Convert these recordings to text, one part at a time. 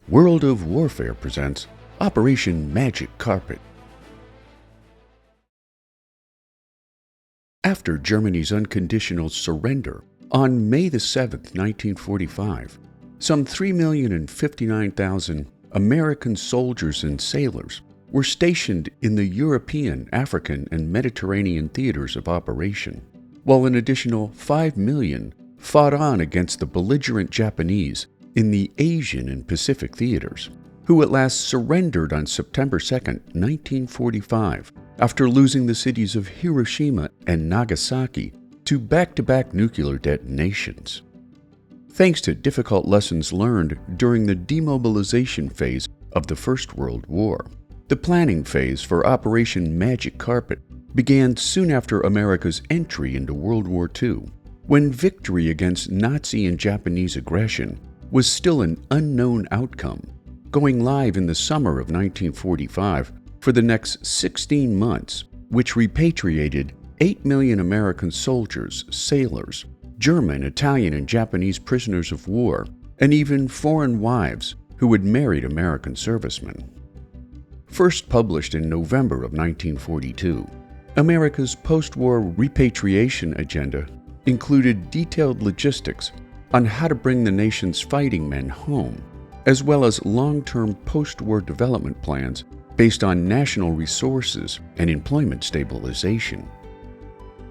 World of Warfare presents Operation Magic Carpet. After Germany's unconditional surrender on May 7, 1945, some 3,059,000 American soldiers and sailors were stationed in the European, African, and Mediterranean theaters of operation, while an additional 5 million fought on against the belligerent Japanese in the Asian and Pacific theaters, who at last surrendered on September 2, 1945, after losing the cities of Hiroshima and Nagasaki to back-to-back nuclear detonations. Thanks to difficult lessons learned during the demobilization phase of the First World War, the planning phase for Operation Magic Carpet began soon after America's entry into World War II, when victory against Nazi and Japanese aggression was still an unknown outcome, going live in the summer of 1945 for the next 16 months, which repatriated 8 million American soldiers, sailors, German, Italian, and Japanese prisoners of war, and even foreign wives who had married American servicemen. First published in November of 1942, America's post-war repatriation agenda included detailed logistics on how to bring the nation's fighting men home, as well as long-term post-war development plans based on national resources and employment stabilization.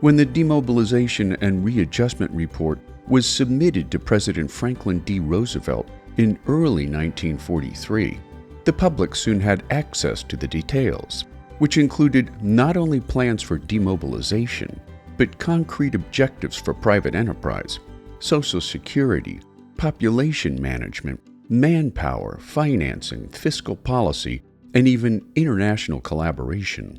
When the Demobilization and Readjustment Report was submitted to President Franklin D. Roosevelt in early 1943, the public soon had access to the details, which included not only plans for demobilization, but concrete objectives for private enterprise, Social Security, population management, manpower, financing, fiscal policy, and even international collaboration.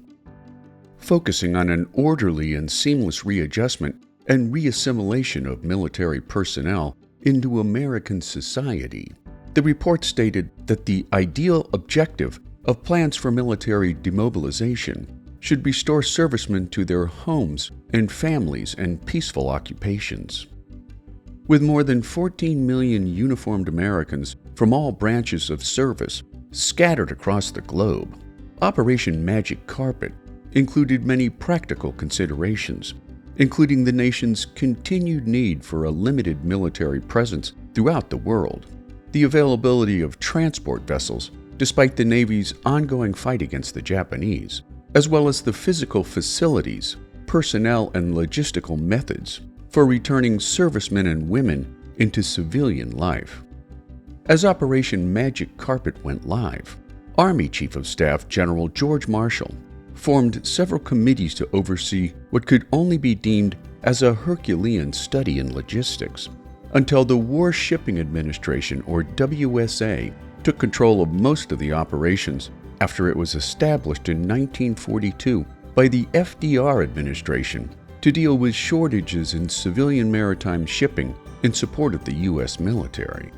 Focusing on an orderly and seamless readjustment and reassimilation of military personnel into American society, the report stated that the ideal objective of plans for military demobilization should restore servicemen to their homes and families and peaceful occupations. With more than 14 million uniformed Americans from all branches of service scattered across the globe, Operation Magic Carpet included many practical considerations, including the nation's continued need for a limited military presence throughout the world, the availability of transport vessels despite the Navy's ongoing fight against the Japanese, as well as the physical facilities, personnel, and logistical methods for returning servicemen and women into civilian life. As Operation Magic Carpet went live, Army Chief of Staff General George Marshall formed several committees to oversee what could only be deemed as a Herculean study in logistics, until the War Shipping Administration, or WSA, took control of most of the operations after it was established in 1942 by the FDR administration to deal with shortages in civilian maritime shipping in support of the U.S. military.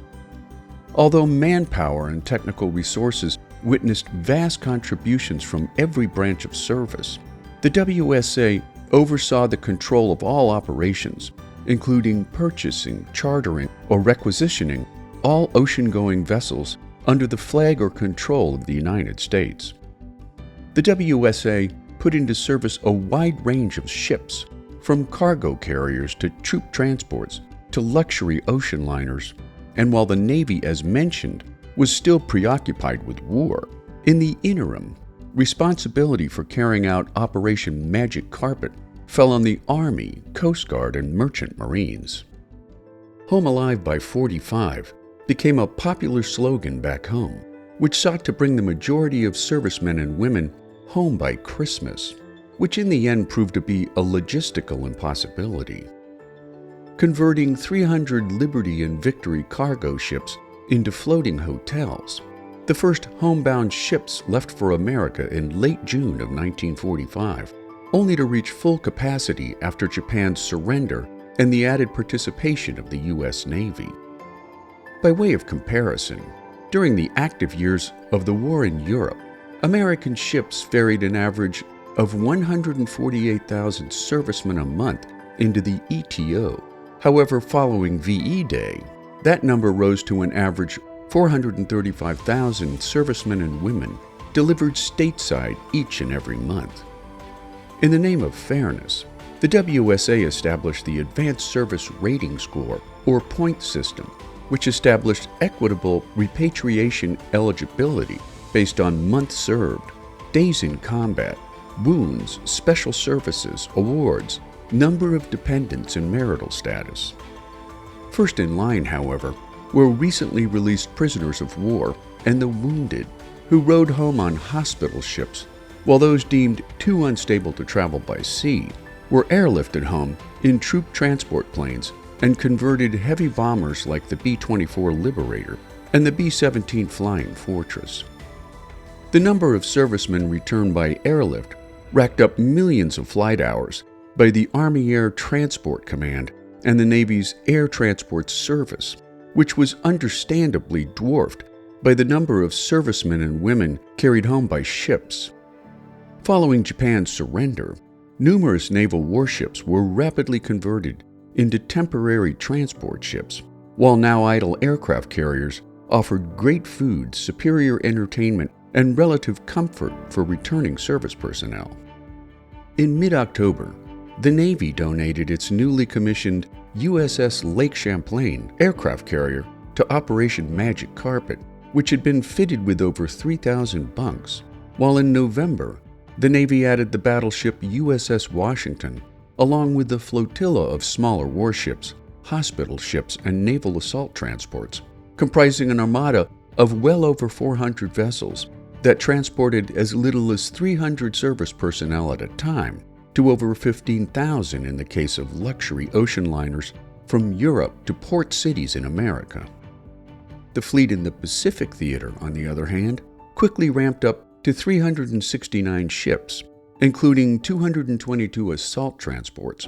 Although manpower and technical resources witnessed vast contributions from every branch of service, the WSA oversaw the control of all operations, including purchasing, chartering, or requisitioning all ocean-going vessels under the flag or control of the United States. The WSA put into service a wide range of ships, from cargo carriers to troop transports to luxury ocean liners, and while the Navy, as mentioned, was still preoccupied with war, in the interim, responsibility for carrying out Operation Magic Carpet fell on the Army, Coast Guard, and Merchant Marines. Home Alive by 45 became a popular slogan back home, which sought to bring the majority of servicemen and women home by Christmas, which in the end proved to be a logistical impossibility. Converting 300 Liberty and Victory cargo ships into floating hotels, the first homebound ships left for America in late June of 1945, only to reach full capacity after Japan's surrender and the added participation of the U.S. Navy. By way of comparison, during the active years of the war in Europe, American ships ferried an average of 148,000 servicemen a month into the ETO. However, following VE Day, that number rose to an average 435,000 servicemen and women delivered stateside each and every month. In the name of fairness, the WSA established the Advanced Service Rating Score, or point system, which established equitable repatriation eligibility based on months served, days in combat, wounds, special services, awards, number of dependents, and marital status. First in line, however, were recently released prisoners of war and the wounded, who rode home on hospital ships, while those deemed too unstable to travel by sea were airlifted home in troop transport planes and converted heavy bombers like the B-24 Liberator and the B-17 Flying Fortress. The number of servicemen returned by airlift racked up millions of flight hours by the Army Air Transport Command and the Navy's Air Transport Service, which was understandably dwarfed by the number of servicemen and women carried home by ships. Following Japan's surrender, numerous naval warships were rapidly converted into temporary transport ships, while now idle aircraft carriers offered great food, superior entertainment, and relative comfort for returning service personnel. In mid-October, the Navy donated its newly commissioned USS Lake Champlain aircraft carrier to Operation Magic Carpet, which had been fitted with over 3,000 bunks, while in November, the Navy added the battleship USS Washington, along with the flotilla of smaller warships, hospital ships, and naval assault transports, comprising an armada of well over 400 vessels that transported as little as 300 service personnel at a time to over 15,000 in the case of luxury ocean liners from Europe to port cities in America. The fleet in the Pacific Theater, on the other hand, quickly ramped up to 369 ships, including 222 assault transports,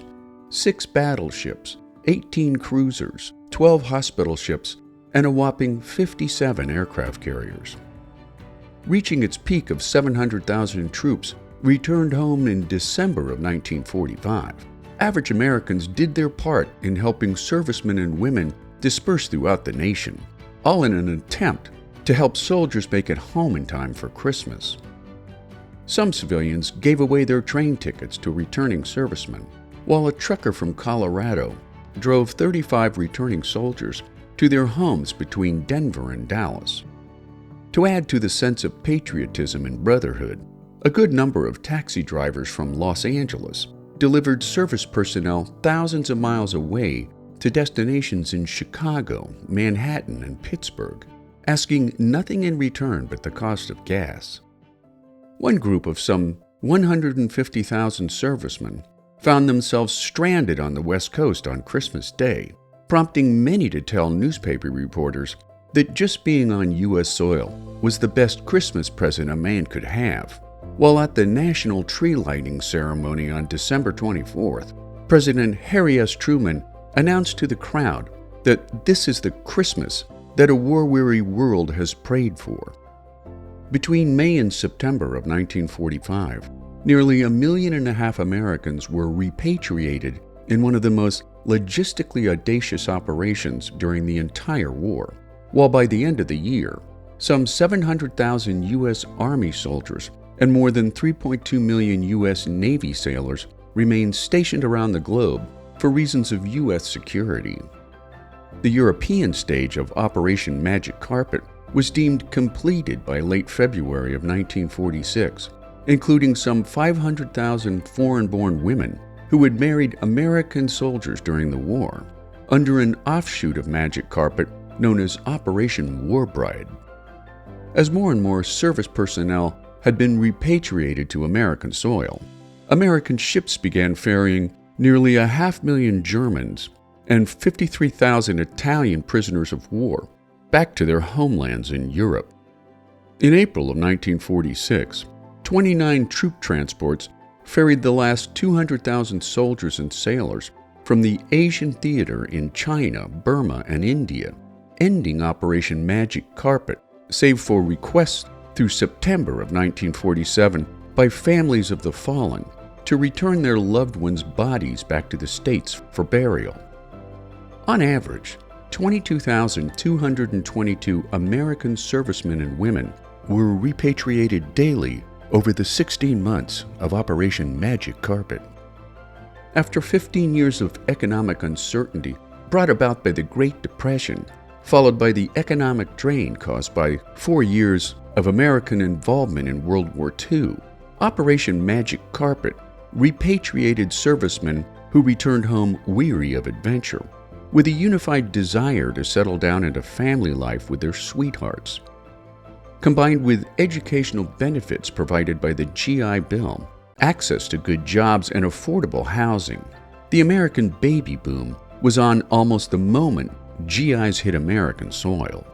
6 battleships, 18 cruisers, 12 hospital ships, and a whopping 57 aircraft carriers. Reaching its peak of 700,000 troops returned home in December of 1945, average Americans did their part in helping servicemen and women disperse throughout the nation, all in an attempt to help soldiers make it home in time for Christmas. Some civilians gave away their train tickets to returning servicemen, while a trucker from Colorado drove 35 returning soldiers to their homes between Denver and Dallas. To add to the sense of patriotism and brotherhood, a good number of taxi drivers from Los Angeles delivered service personnel thousands of miles away to destinations in Chicago, Manhattan, and Pittsburgh, asking nothing in return but the cost of gas. One group of some 150,000 servicemen found themselves stranded on the West Coast on Christmas Day, prompting many to tell newspaper reporters that just being on U.S. soil was the best Christmas present a man could have. While at the national tree lighting ceremony on December 24th, President Harry S. Truman announced to the crowd that this is the Christmas that a war-weary world has prayed for. Between May and September of 1945, nearly 1.5 million Americans were repatriated in one of the most logistically audacious operations during the entire war, while by the end of the year, some 700,000 U.S. Army soldiers and more than 3.2 million U.S. Navy sailors remained stationed around the globe for reasons of U.S. security. The European stage of Operation Magic Carpet was deemed completed by late February of 1946, including some 500,000 foreign-born women who had married American soldiers during the war, under an offshoot of Magic Carpet known as Operation War Bride. As more and more service personnel had been repatriated to American soil, American ships began ferrying nearly 500,000 Germans and 53,000 Italian prisoners of war back to their homelands in Europe. In April of 1946, 29 troop transports ferried the last 200,000 soldiers and sailors from the Asian theater in China, Burma, and India, ending Operation Magic Carpet, save for requests through September of 1947 by families of the fallen to return their loved ones' bodies back to the States for burial. On average, 22,222 American servicemen and women were repatriated daily over the 16 months of Operation Magic Carpet. After 15 years of economic uncertainty brought about by the Great Depression, followed by the economic drain caused by 4 years of American involvement in World War II, Operation Magic Carpet repatriated servicemen who returned home weary of adventure, with a unified desire to settle down into family life with their sweethearts. Combined with educational benefits provided by the GI Bill, access to good jobs and affordable housing, the American baby boom was on almost the moment GIs hit American soil.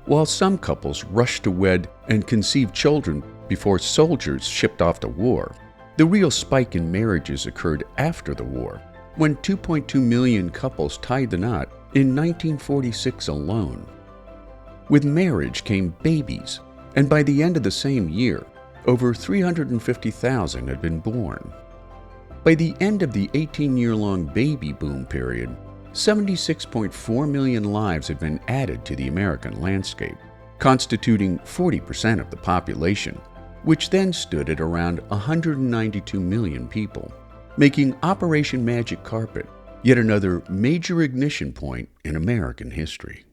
While some couples rushed to wed and conceive children before soldiers shipped off to war, the real spike in marriages occurred after the war, when 2.2 million couples tied the knot in 1946 alone. With marriage came babies, and by the end of the same year, over 350,000 had been born. By the end of the 18-year-long baby boom period, 76.4 million lives had been added to the American landscape, constituting 40% of the population, which then stood at around 192 million people, making Operation Magic Carpet yet another major ignition point in American history.